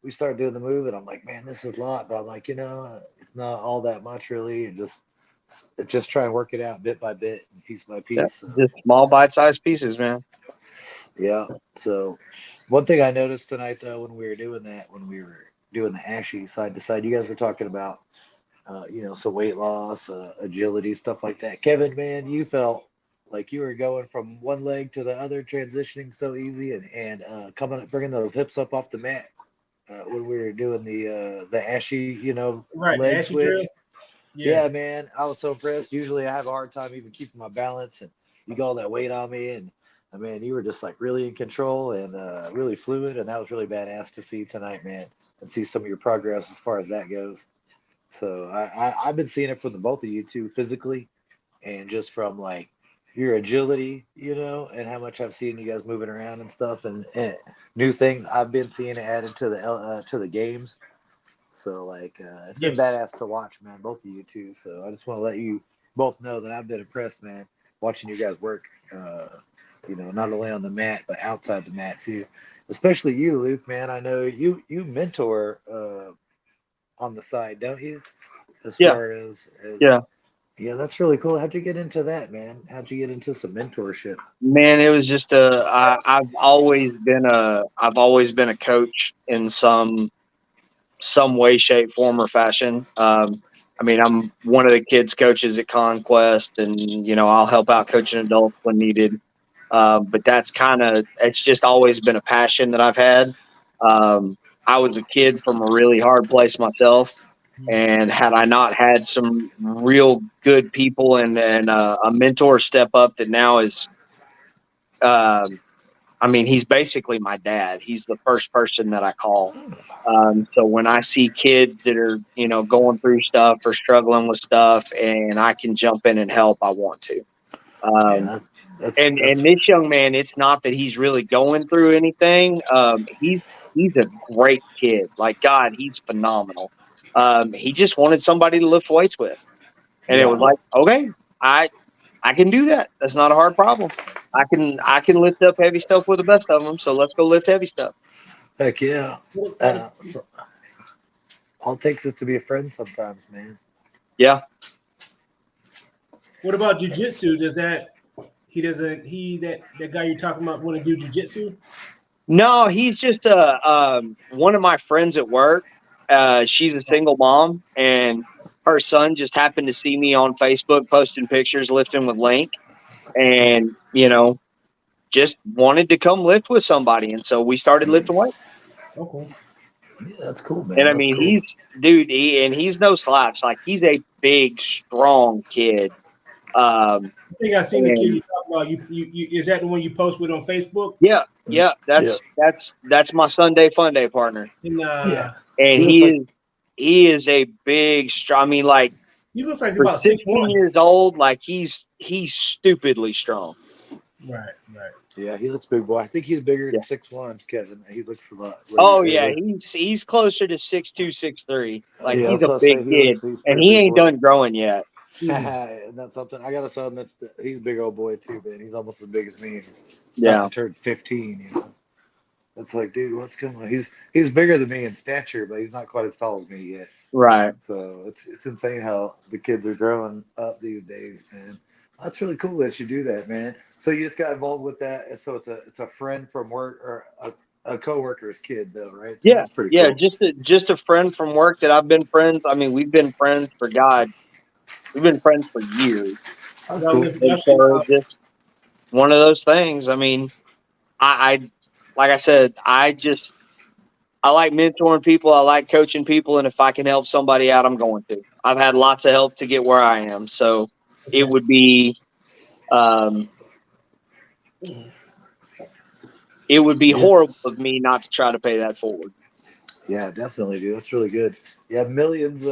we started doing the move, and I'm like, man, this is a lot. But I'm like, it's not all that much really, and just try and work it out bit by bit, and piece by Yeah, piece. So, just small bite-sized pieces, man. yeah. So one thing I noticed tonight though, when we were doing that, when we were doing the ashy side to side, you guys were talking about, some weight loss, agility, stuff like that. Kevin, man, you felt like you were going from one leg to the other, transitioning so easy, and coming bringing those hips up off the mat when we were doing the ashy, Right, the leg Ashy drill. switch. Yeah. Yeah, man, I was so impressed. Usually, I have a hard time even keeping my balance, and you got all that weight on me, and man, you were just like really in control and really fluid, and that was really badass to see tonight, man, and see some of your progress as far as that goes. So I've been seeing it from the both of you two physically, and just from like your agility, and how much I've seen you guys moving around and stuff, and new things I've been seeing added to the games. So like it's been Yes. badass to watch, man, both of you two. So I just want to let you both know that I've been impressed, man, watching you guys work. Not only on the mat but outside the mat too. Especially you, Luke, man. I know you mentor on the side, don't you? As Yeah, far as yeah. yeah, that's really cool. How'd you get into that, man? How'd you get into some mentorship? Man, it was just I've always been a coach in some way, shape, form, or fashion. I mean, I'm one of the kids' coaches at Conquest, and I'll help out coaching adults when needed. But it's just always been a passion that I've had. Um, I was a kid from a really hard place myself, and had I not had some real good people and a mentor step up that now is, um, I mean, he's basically my dad. He's the first person that I call. So when I see kids that are, going through stuff or struggling with stuff, and I can jump in and help, I want to. Um, Yeah, that's and this young man, it's not that he's really going through anything. He's a great kid. Like God, he's phenomenal. He just wanted somebody to lift weights with, and it was yeah, like, okay, I I can do that. That's not a hard problem. I can lift up heavy stuff with the best of them. So let's go lift heavy stuff. heck yeah. What about So all it takes is to be a friend sometimes, man. Yeah. what about jujitsu? Does that he doesn't he that guy you're talking about want to do jujitsu? No, he's just one of my friends at work. She's a single mom, and her son just happened to see me on Facebook posting pictures lifting with Link, and just wanted to come lift with somebody, and so we started lifting weights. Okay. Yeah, that's cool, And man. I That's mean, cool. he's no slouch. Like he's a big, strong kid. Um, I think I seen the kid and you talking about. Is that the one you post with on Facebook? yeah, yeah, Yeah, that's my Sunday fun day partner, And yeah. and He looks like he is a big, strong. I mean, like he looks like for about 16 6'1". years old, like he's stupidly strong. Right, right. yeah, he looks big boy. I think he's bigger Yeah. than 6'1", Kevin. He looks a lot what you Oh say yeah, there. he's closer to 6'2", 6'3". Like Yeah, he's that's a what I big say. kid, He's and pretty he big ain't boy. done growing yet. Mhm. And that's something. I got a son he's a big old boy too, man. He's almost as big as me. He's about Yeah. to turn 15. It's like, dude, what's going on? He's bigger than me in stature, but he's not quite as tall as me yet. Right. So it's insane how the kids are growing up these days, man. That's really cool that you do that, man. So you just got involved with that. So it's a friend from work or a coworker's kid, though, right? So Yeah, that's pretty yeah, cool. just a friend from work that I've been friends. I mean, we've been friends for God, we've been friends for years, That's Y'all cool. live and y'all should so just one of those things. I mean, I like I said, I like mentoring people, I like coaching people, and if I can help somebody out, I'm going to. I've had lots of help to get where I am, so it okay. would be um, it would be Yeah, horrible of me not to try to pay that forward. yeah, definitely, dude. That's really good. Yeah, millions,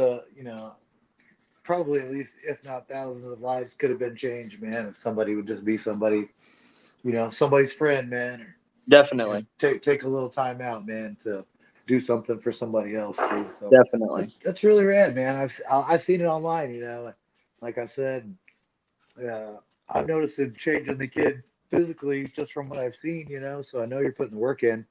probably at least, if not thousands of lives could have been changed, man, if somebody would just be somebody, somebody's friend, man, or Definitely, take a little time out, man, to do something for somebody else, dude. So definitely. that's really rad, man. I've seen it online, like I said, I've noticed it changing the kid physically just from what I've seen, so I know you're putting the work in.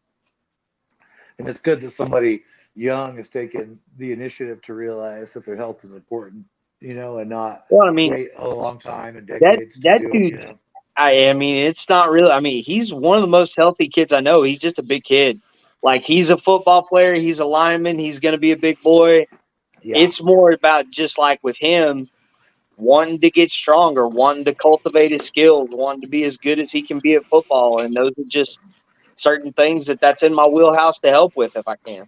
And it's good that somebody young has taken the initiative to realize that their health is important, and not Well, I mean, wait a long time and that decades to that do it. dude's. I mean, it's not really. I mean, he's one of the most healthy kids I know. He's just a big kid. Like he's a football player. He's a lineman. He's going to be a big boy. Yeah. It's more about just like with him, wanting to get stronger, wanting to cultivate his skills, wanting to be as good as he can be at football. And those are just certain things that's in my wheelhouse to help with if I can.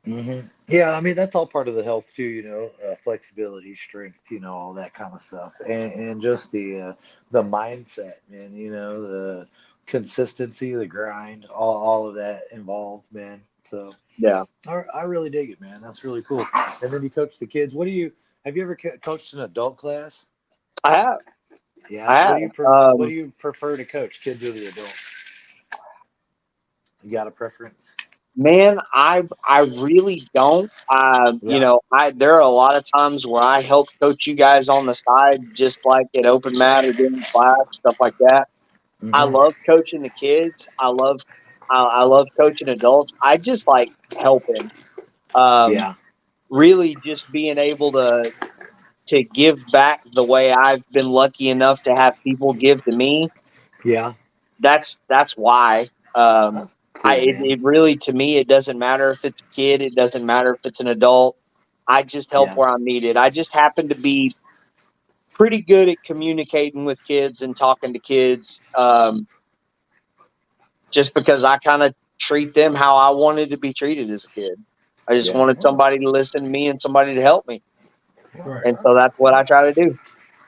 Yeah, I mean that's all part of the health too, flexibility, strength, all that kind of stuff, and just the mindset, man, the consistency, the grind, all of that involved, man. So Yeah, I really dig it, man. That's really cool. And then you coach the kids. Have you ever coached an adult class? I have. Yeah. I What have. do you what do you prefer to coach, kids or the adults? You got a preference? Man, I really don't. Yeah. There are a lot of times where I help coach you guys on the side, just like at open mat or doing class stuff like that. I Hmm. love coaching the kids. I love coaching adults. I just like helping. Um, Yeah. really, just being able to give back the way I've been lucky enough to have people give to me. Yeah. That's why. That's cool, man. It really, to me, it doesn't matter if it's a kid, it doesn't matter if it's an adult. I just help Yeah. where I'm needed. I just happen to be pretty good at communicating with kids and talking to kids, just because I kind of treat them how I wanted to be treated as a kid. I just Yeah. wanted somebody to listen to me and somebody to help me, Right. and so that's what I try to do.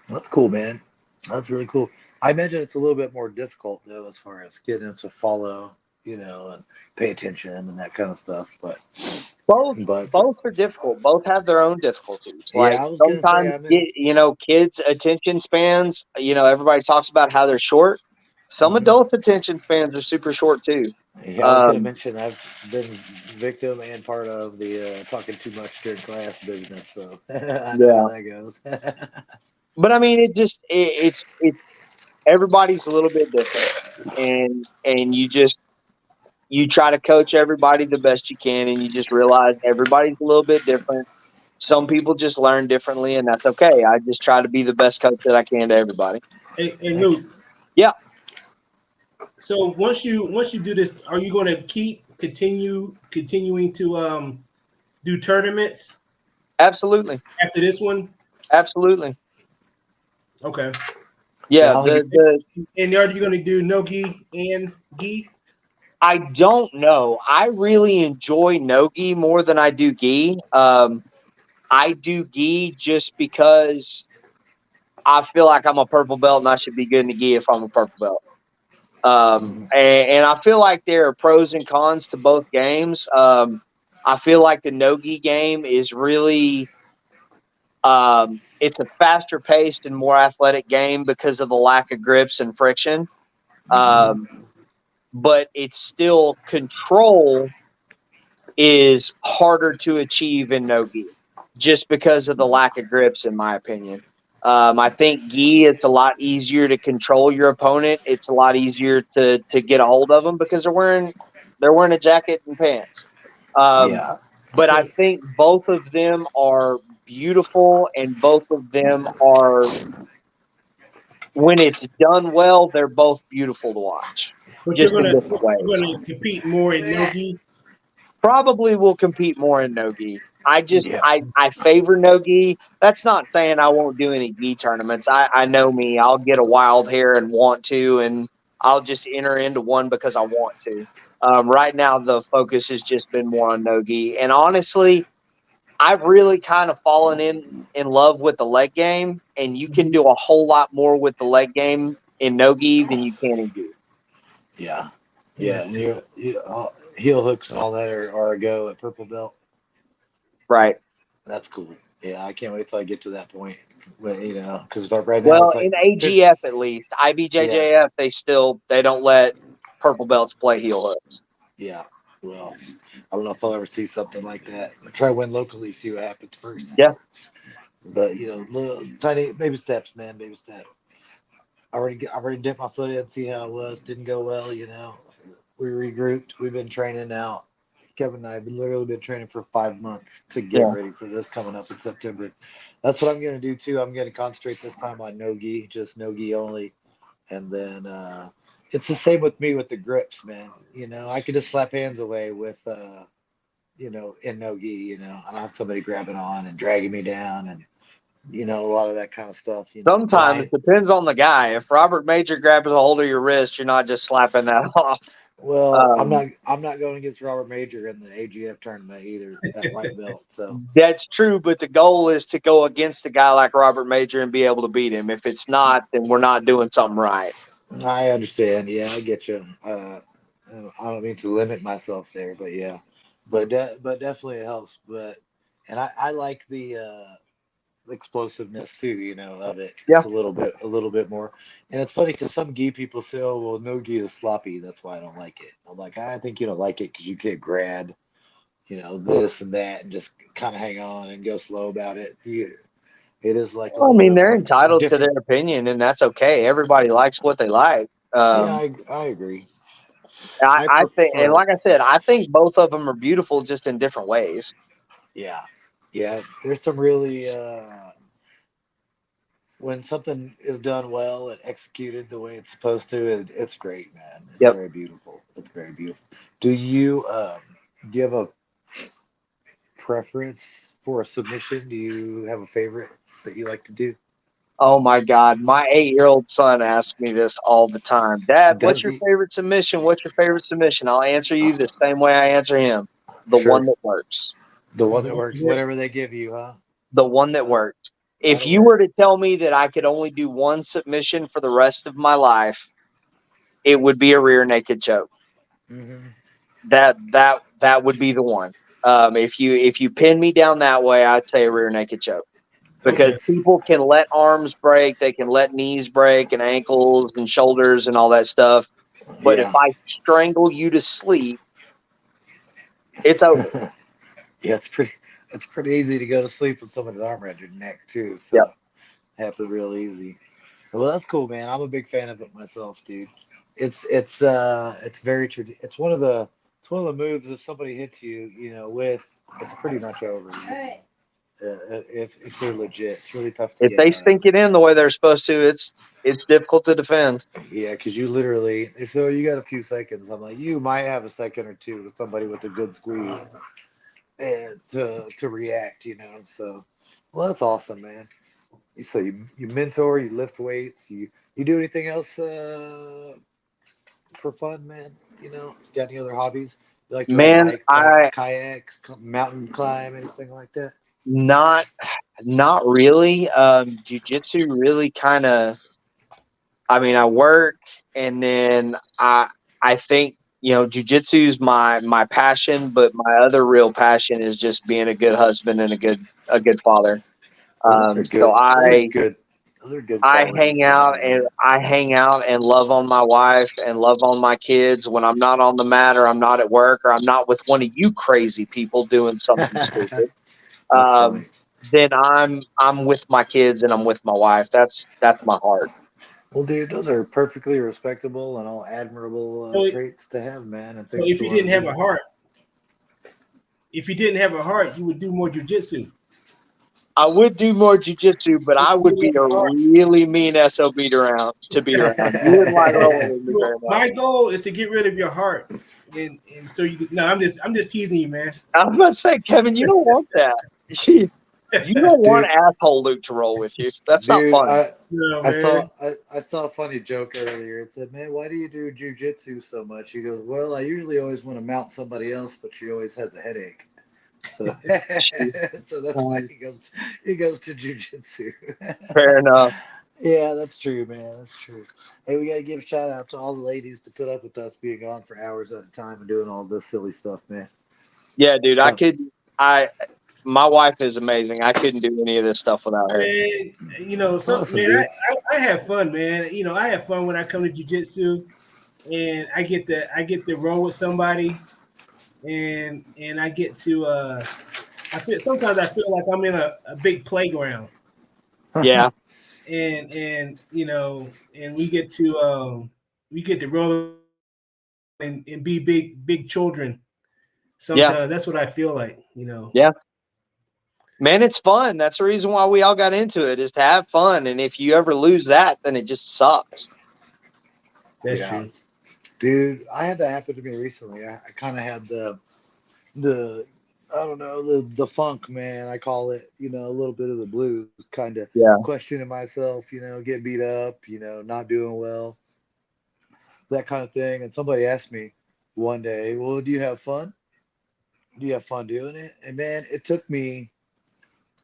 That's cool, man. That's really cool. I imagine it's a little bit more difficult though, as far as getting them to follow, and pay attention and that kind of stuff. Both But both are difficult. Both have their own difficulties. yeah, Like I was gonna say sometimes, I'm in. kids' attention spans. Everybody talks about how they're short. Some Mhm. adults' attention spans are super short too. Yeah, I was gonna Um, mention I've been victim and part of the talking too much during class business, so I know how yeah, that goes. but I mean, it's everybody's a little bit different, and you try to coach everybody the best you can, and you just realize everybody's a little bit different. Some people just learn differently, and that's okay. I just try to be the best coach that I can to everybody. Hey, Luke. Yeah, So once you do this, are you going to continuing to do tournaments absolutely. after this one? Absolutely. Okay. Yeah, Yeah, I only get, And are you going to do no gi and gi? I don't know. I really enjoy no-gi more than I do gi. I do gi just because I feel like I'm a purple belt and I should be good in the gi if I'm a purple belt. mhm. And I feel like there are pros and cons to both games. I feel like the no-gi game is really it's a faster paced and more athletic game because of the lack of grips and friction. Um, but it's still control is harder to achieve in no gi just because of the lack of grips, in my opinion. I think gi, it's a lot easier to control your opponent. It's a lot easier to get a hold of them because they're wearing a jacket and pants. Um, Yeah, but I So think both of them are beautiful, and both of them are, when it's done well, they're both beautiful to watch, but just in different you're ways. gonna compete more in no gi. Probably will compete more in no gi. yeah, I favor no gi. That's not saying I won't do any gi tournaments. I know me. I'll get a wild hair and want to, and I'll just enter into one because I want to. Right now, the focus has just been more on no gi, and honestly, I've really kind of fallen in love with the leg game, and you can do a whole lot more with the leg game in no gi than you can in gi. yeah, yeah. Yes. And heel hooks and all that are a go at purple belt. Right. That's cool. Yeah, I can't wait till I get to that point. But because right now Well, it's like in AGF at least, yeah, IBJJF, they don't let purple belts play heel hooks. yeah. Well, I don't know if I'll ever see something like that. I'll try to win locally, see what happens first. Yeah, But little tiny baby steps, man, baby steps. I already dipped my foot in, see how it was. Didn't go well. We regrouped. We've been training now. Kevin and I have literally been training for 5 months to get Yeah. ready for this coming up in September. That's what I'm going to do too. I'm going to concentrate this time on no gi, just no gi only. And then it's the same with me with the grips, man. I could just slap hands away with, in no gi, I don't have somebody grabbing on and dragging me down and, a lot of that kind of stuff, but Sometimes it depends on the guy. If Robert Major grabs a hold of your wrist, you're not just slapping that off. well, I'm not going against Robert Major in the AGF tournament either at white belt. So That's true, but the goal is to go against a guy like Robert Major and be able to beat him. If it's not, then we're not doing something right. I understand. Yeah, I get you. I don't mean to limit myself there, but yeah, but definitely it helps. And I like the explosiveness too, of it. Yeah. It's a little bit more. And it's funny because some gi people say, "Oh, well, no gi is sloppy. That's why I don't like it." I'm like, I think you don't like it because you can't grab, this and that, and just kind of hang on and go slow about it. It is like a Well, I little mean, bit they're more entitled to different. their opinion, and that's okay. Everybody likes what they like. Yeah, I agree. I I think, and prefer. like I said, I think both of them are beautiful, just in different ways. Yeah, yeah. There's some really when something is done well and executed the way it's supposed to, it's great, man. It's Yep. very beautiful. It's very beautiful. Do you have a preference for a submission? Do you have a favorite that you like to do? Oh my God, my 8-year-old son asks me this all the time. Dad, what's Does your he? favorite submission? What's your favorite submission? I'll answer you the same way I answer him. The Sure. one that works. The He's one the that one works, here. whatever they give you, huh? The one that works. If That'll you work. were to tell me that I could only do one submission for the rest of my life, it would be a rear naked choke. Hmm. That would be the one. If you pin me down that way, I'd say a rear naked choke. Because Okay. It's people can let arms break, they can let knees break and ankles and shoulders and all that stuff. But if yeah. I strangle you to sleep, it's over. Yeah, it's pretty easy to go to sleep with someone's arm around your neck too. Yep. So happens real easy. Well, that's cool, man. I'm a big fan of it myself, dude. It's very it's one of the moves. If somebody hits you, with, it's pretty much over. If they're legit, it's really tough to If get. they sink it in the way they're supposed to, it's difficult to defend. Yeah, because you literally. So you got a few seconds. I'm like, you might have a second or two with somebody with a good squeeze, and to react. So, well, that's awesome, man. So you mentor, you lift weights, you do anything else for fun, man? Got any other hobbies? You like to ride a Man, bike, I kayak, mountain climb, anything like that? not not really. Jiu-jitsu really kind of. I mean, I work, and then I think jujitsu is my passion, but my other real passion is just being a good husband and a good father. Well, those are So good. Those are I good. Those are good I qualities hang to out have, and man. I hang out and love on my wife and love on my kids when I'm not on the mat or I'm not at work or I'm not with one of you crazy people doing something stupid. That's Um, funny. then I'm with my kids and I'm with my wife. That's my heart. Well, dude, those are perfectly respectable and all admirable So, traits to have, man, and so things if to you want didn't to have do. a heart, you would do more jujitsu. I would do more jujitsu, but If I you would didn't be have a a heart. really mean SOB to be around. You wouldn't like rolling with me Well, very much. my goal is to get rid of your heart, and so you. No, I'm just teasing you, man. I was about to say, Kevin, you don't want that. You don't want Dude, asshole Luke to roll with you. That's not dude, fun. No, I saw man. I saw a funny joke earlier. It said, "Man, why do you do jujitsu so much?" He goes, "Well, I usually always want to mount somebody else, but she always has a headache." So, so that's why he goes to jujitsu. Fair enough. Yeah, that's true, man. That's true. Hey, we gotta give a shout out to all the ladies to put up with us being on for hours at a time and doing all this silly stuff, man. Yeah, dude, So, I my wife is amazing. I couldn't do any of this stuff without her. Man, awesome, man, dude. I have fun, man. I have fun when I come to jujitsu, and I get to roll with somebody, and I get to I feel like I'm in a big playground, Yeah. and we get to roll and be big children Sometimes that's what I feel like, you know. Yeah. Man, it's fun. That's the reason why we all got into it, is to have fun. And if you ever lose that, then it just sucks. That's true. Dude, I had that happen to me recently. I kind of had the I don't know, the funk, man. I call it, a little bit of the blues, kind of Yeah. questioning myself, get beat up, not doing well, that kind of thing. And somebody asked me one day, well, do you have fun? Do you have fun doing it? And man, it took me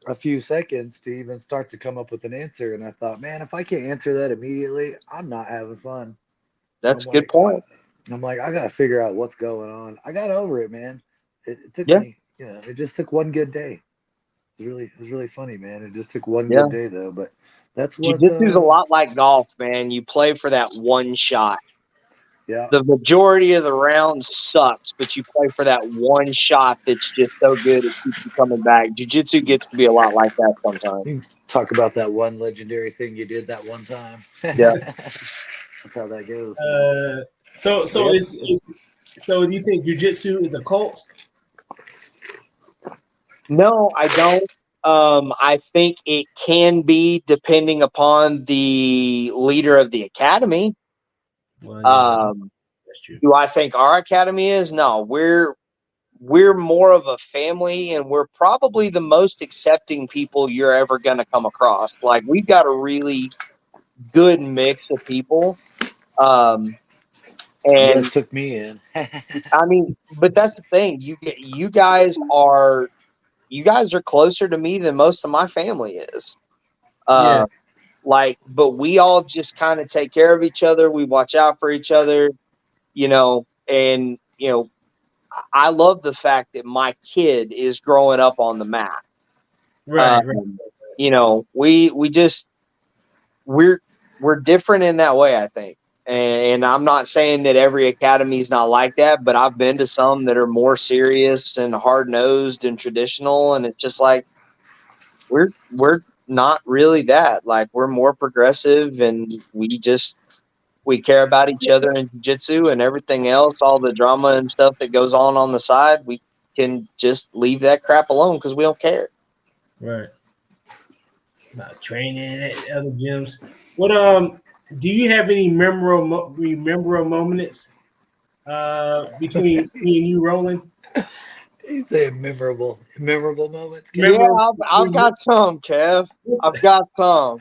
a few seconds to even start to come up with an answer. And I thought, man, if I can't answer that immediately, I'm not having fun. That's I'm a good like, point. I got to figure out what's going on. I got over it, man. It took Yeah. me, it just took one good day. It was really funny, man. It just took one Yeah. good day though, but that's what Jiu-Jitsu is a lot like golf, man. You play for that one shot. yeah. The majority of the rounds sucks, but you play for that one shot that's just so good it keeps you coming back. Jiu-Jitsu gets to be a lot like that sometimes. You can talk about that one legendary thing you did that one time. Yeah. That's how that goes, man. So Yeah. so do you think jiu-jitsu is a cult? No, I don't. I think it can be, depending upon the leader of the academy. Well, yeah, that's true. Do I think our academy is? No, we're more of a family, and we're probably the most accepting people you're ever going to come across. Like, we've got a really good mix of people. You And guys took me in. I mean, but that's the thing. You guys are closer to me than most of my family is. Yeah, But we all just kind of take care of each other. We watch out for each other, and I love the fact that my kid is growing up on the mat. right. We just we're different in that way, I think. And I'm not saying that every academy is not like that, but I've been to some that are more serious and hard nosed and traditional, and it's just like we're not really that. Like, we're more progressive, and we care about each other in jiu-jitsu, and everything else, all the drama and stuff that goes on the side, we can just leave that crap alone because we don't care. Right. Not training at other gyms. What do you have any memorable moments between me and you, Roland? You say memorable moments, Kev? Yeah, Memorable, I've got some, Kev. I've got some.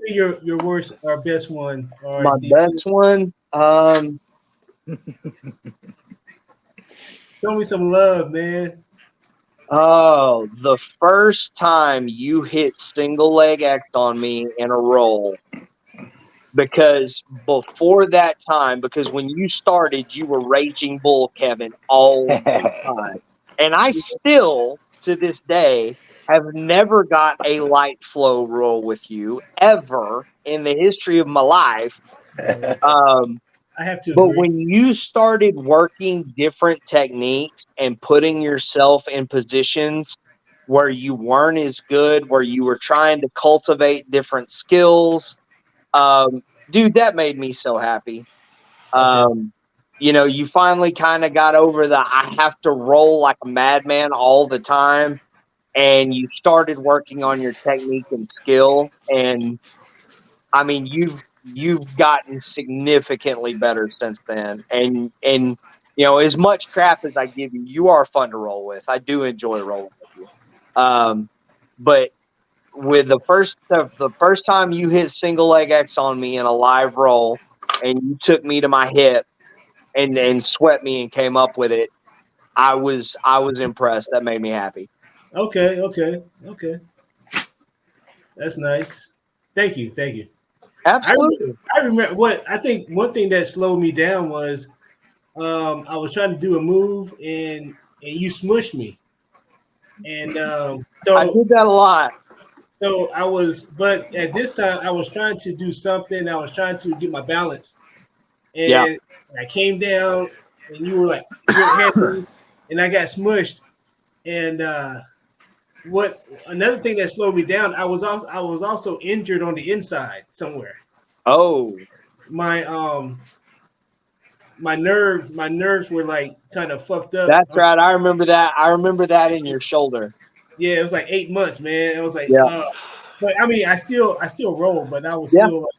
your worst or best one, or My best one. show me some love, man. Oh, the first time you hit single leg X on me in a roll. Because before that time, because when you started, you were Raging Bull, Kevin, all the time. And I still, to this day, have never got a light flow roll with you ever in the history of my life. I have to But agree. when you started working different techniques and putting yourself in positions where you weren't as good, where you were trying to cultivate different skills, dude, that made me so happy. Okay. You finally kind of got over the I have to roll like a madman all the time, and you started working on your technique and skill. And I mean, you've gotten significantly better since then. And as much crap as I give you, you are fun to roll with. I do enjoy rolling with you. But with the first time you hit single leg X on me in a live roll, and you took me to my hip and swept me and came up with it, I was impressed. That made me happy. Okay. That's nice. Thank you. Absolutely. I remember what I think. One thing that slowed me down was I was trying to do a move and you smushed me, and I did that a lot. so I was, but at this time I was trying to do something. I was trying to get my balance, Yeah. and I came down, and you were like, "You're heavy," and I got smushed. And what another thing that slowed me down, I was also injured on the inside somewhere. Oh. My my nerves were like kind of fucked up. That's right. I remember that. I remember that in your shoulder. Yeah, it was like 8 months, man. It was like, Yeah. but I mean, I still rolled, but I was Yeah. still,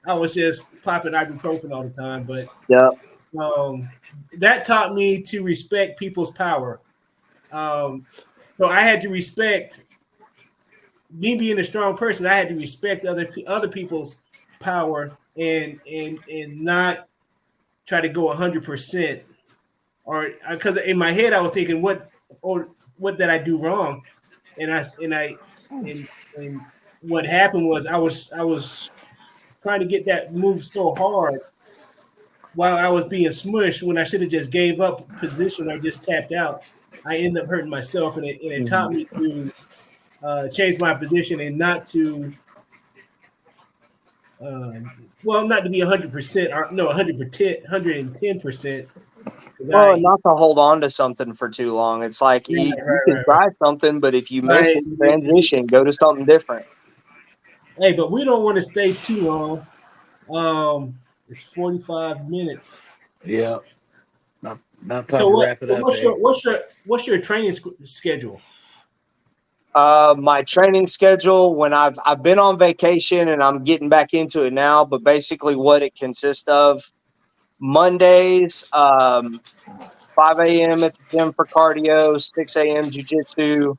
I was just popping ibuprofen all the time. But Yeah. that taught me to respect people's power. So I had to respect me being a strong person. I had to respect other people's power and not try to go 100%. Or because in my head I was thinking, what did I do wrong? And what happened was I was trying to get that move so hard while I was being smushed when I should have just gave up position or just tapped out. I ended up hurting myself, and it taught me to change my position and not to, not to be 100% or no 110%. Well, not to hold on to something for too long. It's like you can try something, but if you miss it, transition, go to something different. Hey, but we don't want to stay too long. It's 45 minutes. Yeah. About time So to wrap it up. What's your training schedule? My training schedule when I've been on vacation and I'm getting back into it now, but basically what it consists of: Mondays, 5 a.m. at the gym for cardio, 6 a.m. jiu-jitsu.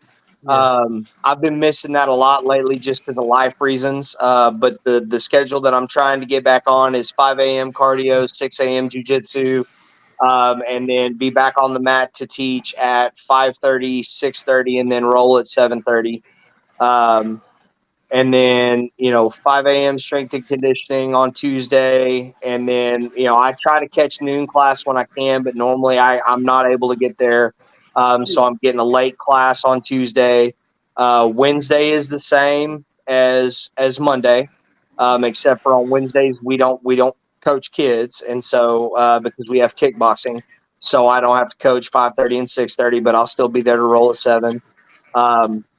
I've been missing that a lot lately just because of life reasons. But the schedule that I'm trying to get back on is 5 a.m. cardio, 6 a.m. jiu-jitsu, and then be back on the mat to teach at 5:30, 6:30, and then roll at 7:30. And then 5 a.m. strength and conditioning on Tuesday, and then I try to catch noon class when I can, but normally I'm not able to get there, so I'm getting a late class on Tuesday. Wednesday is the same as Monday, except for on Wednesdays we don't coach kids, and so because we have kickboxing, so I don't have to coach 5:30 and 6:30, but I'll still be there to roll at 7.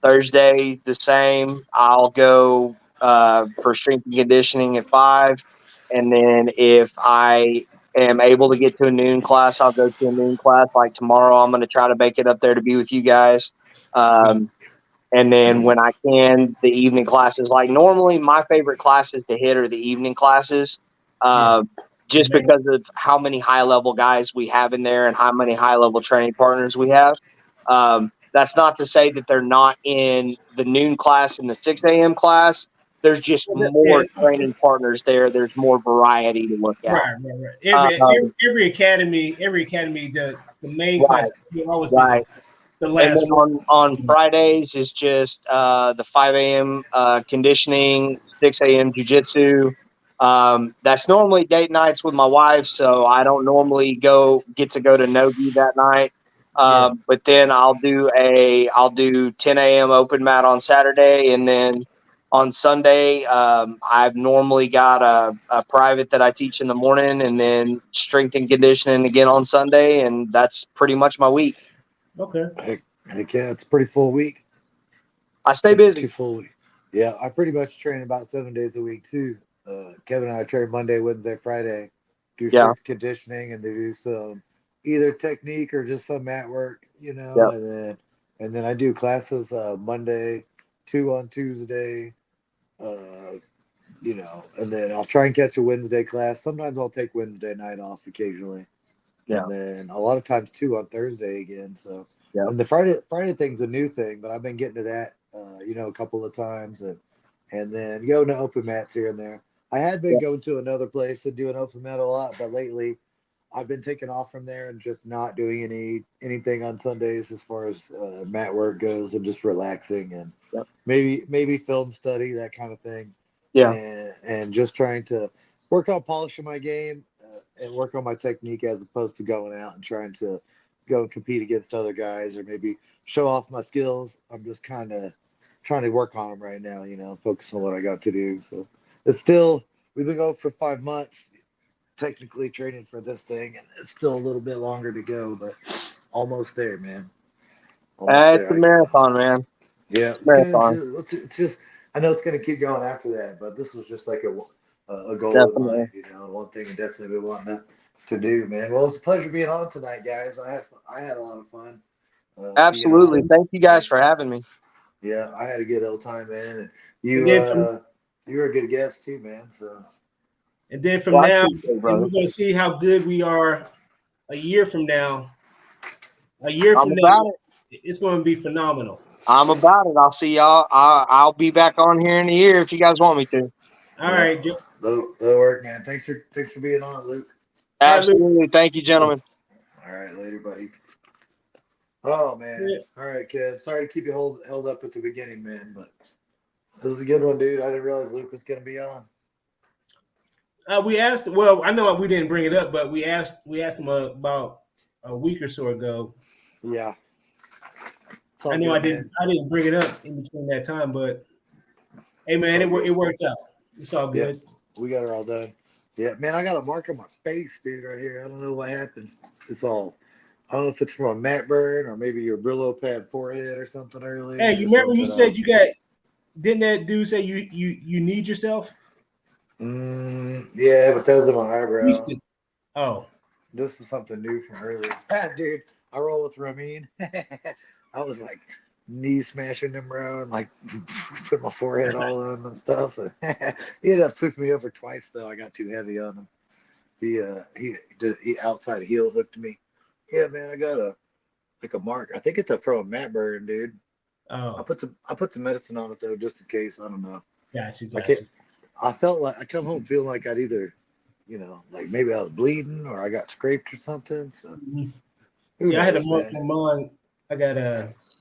Thursday, the same. I'll go for strength and conditioning at 5. And then if I am able to get to a noon class, I'll go to a noon class. Like tomorrow, I'm going to try to make it up there to be with you guys. And then when I can, the evening classes. Like normally, my favorite classes to hit are the evening classes. Just because of how many high-level guys we have in there and how many high-level training partners we have. That's not to say that they're not in the noon class and the 6 a.m. class. There's just more training partners there. There's more variety to look at. Right. Every academy, the main class will always be the last and then on Fridays is just the 5 a.m. Conditioning, 6 a.m. jiu-jitsu. That's normally date nights with my wife, so I don't normally get to go to Nogi that night. But then I'll do 10 a.m. open mat on Saturday, and then on Sunday I've normally got a private that I teach in the morning, and then strength and conditioning again on Sunday, and that's pretty much my week. Okay. Heck yeah, it's a pretty full week. I stay busy. Too full week. Yeah, I pretty much train about 7 days a week too. Kevin and I train Monday, Wednesday, Friday. Do strength conditioning, and they do some either technique or just some mat work, and then I do classes Monday, 2 on Tuesday, and then I'll try and catch a Wednesday class. Sometimes I'll take Wednesday night off occasionally. And then a lot of times 2 on Thursday again. So and the Friday thing's a new thing, but I've been getting to that a couple of times, and then going to open mats here and there. I had been going to another place and doing open mat a lot, but lately I've been taking off from there and just not doing anything on Sundays as far as mat work goes, and just relaxing and maybe film study, that kind of thing. And just trying to work on polishing my game and work on my technique as opposed to going out and trying to go and compete against other guys or maybe show off my skills. I'm just kind of trying to work on them right now, focus on what I got to do. So it's still, we've been going for 5 months, technically training for this thing, and it's still a little bit longer to go, but almost there, man. It's a marathon, man. Yeah, marathon. It's just, I know it's going to keep going after that, but this was just like a goal of Definitely. mine. And one thing I definitely been wanting to do, man. Well, it's a pleasure being on tonight, guys. I had a lot of fun being Absolutely. on. Thank you guys And for having me. yeah, I had a good old time, man. And And you then from you were a good guest too, man. So from Well, I now, appreciate it, and brother. we're gonna see how good we are a year from now. A year I'm from now, about it. it's going to be phenomenal. I'm about it. I'll see y'all. I'll be back on here in a year if you guys want me to. All yeah, right, Joe. that'll work, man. Thanks for being on, Luke. All right, Luke. Absolutely. Thank you, gentlemen. All right, later, buddy. Oh man. Yeah. All right, Kev. Sorry to keep you held up at the beginning, man, but it was a good one, dude. I didn't realize Luke was gonna be on. We asked. Well, I know we didn't bring it up, but we asked him about a week or so ago. Yeah. I know I didn't bring it up in between that time, but hey, man, it worked out. It's all good. Yeah, we got her all done. Yeah, man, I got a mark on my face, dude, right here. I don't know what happened. It's all. I don't know if it's from a mat burn or maybe your Brillo pad forehead or something earlier. Hey, you remember you said you got? Didn't that dude say you need yourself? Yeah, but that was in my eyebrow. Oh, This was something new from earlier. Ah, dude, I roll with Ramin. I was like knee smashing him, bro, and like put my forehead all on him and stuff. He ended up switching me over twice though. I got too heavy on him. He outside heel hooked me. Yeah, man, I got a mark. I think it's from a mat burn, dude. oh, I put some medicine on it though, just in case. I don't know. gotcha. I can't. I felt like I come home feeling like I'd either, like maybe I was bleeding or I got scraped or something. So Mm-hmm. who Yeah, I had a knows, mark man? on mine. I got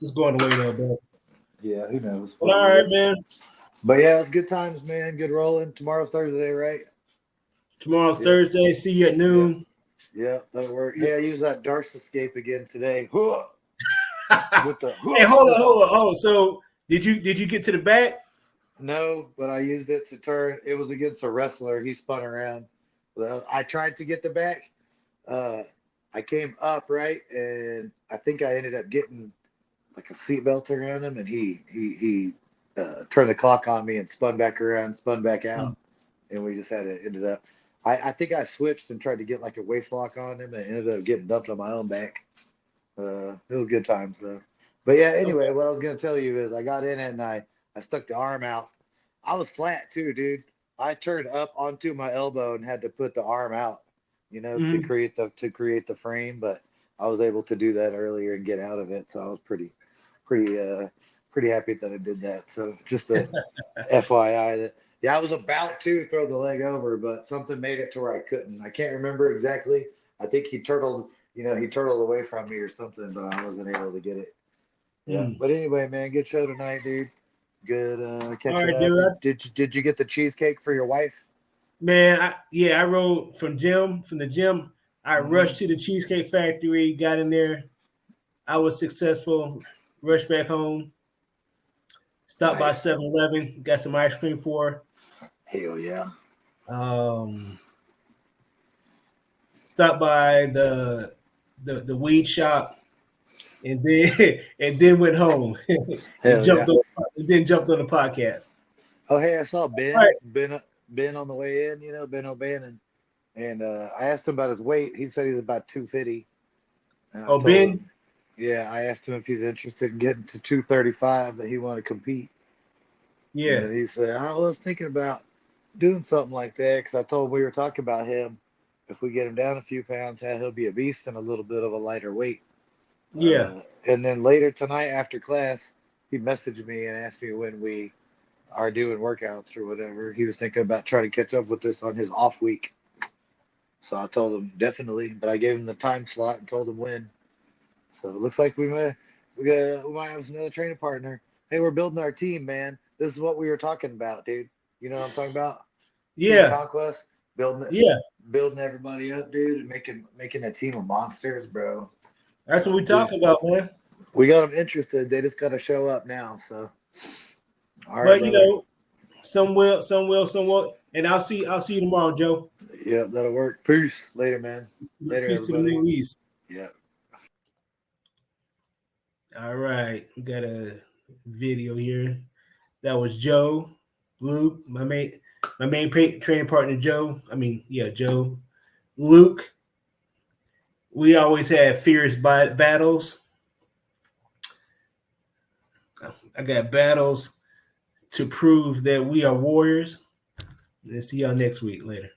it's going away though, but Yeah, who knows? all right, man. But yeah, it's good times, man. Good rolling. Tomorrow's Thursday, right? Tomorrow's Yeah. Thursday. See you at noon. Yeah, that'll work. Hey, I used that Darce escape again today. With the Hey, hold on. Oh, so did you get to the back? No, but I used it to turn. It was against a wrestler. He spun around. Well, I tried to get the back. I came up right, and I think I ended up getting like a seatbelt around him, and he turned the clock on me and spun back around, spun back out, and we just had it ended up. I think I switched and tried to get like a waist lock on him, and ended up getting dumped on my own back. It was good times though. But yeah, anyway, what I was gonna tell you is I got in it and I stuck the arm out. I was flat too, dude. I turned up onto my elbow and had to put the arm out, to create the frame. But I was able to do that earlier and get out of it, so I was pretty happy that I did that. So just a FYI that I was about to throw the leg over, but something made it to where I couldn't. I can't remember exactly. I think he turtled away from me or something, but I wasn't able to get it. Yeah. But anyway, man, good show tonight, dude. Good catching up. Dude, Did you get the cheesecake for your wife? Man, I rode from the gym. I rushed to the Cheesecake Factory, got in there. I was successful. Rushed back home. Stopped by 7-Eleven, got some ice cream for her. Hell yeah. Stopped by the weed shop, and then went home and jumped on the podcast. Oh hey, I saw Ben on the way in. Ben O'Bannon, and I asked him about his weight. He said he's about 250. Oh, Ben. Yeah, I asked him if he's interested in getting to 235, that he wanted to compete. Yeah. And he said, I was thinking about doing something like that because I told him we were talking about him. If we get him down a few pounds, he'll be a beast and a little bit of a lighter weight. Yeah. And then later tonight after class, he messaged me and asked me when we are doing workouts or whatever. He was thinking about trying to catch up with this on his off week. So I told him definitely, but I gave him the time slot and told him when. So it looks like we might have another training partner. Hey, we're building our team, man. This is what we were talking about, dude. You know what I'm talking about? Yeah. Team Conquest, building everybody up, dude, and making a team of monsters, bro. That's what we talking about, man. We got them interested. They just got to show up now. So, all right, but some will, and I'll see you tomorrow, Joe. Yeah, that'll work. Peace. Later, man. Later, Peace everybody. to the Middle East. Yeah. All right, we got a video here. That was Joe Luke, my main training partner, Joe. Joe, Luke. We always had fierce battles. I got battles to prove that we are warriors. And see y'all next week. Later.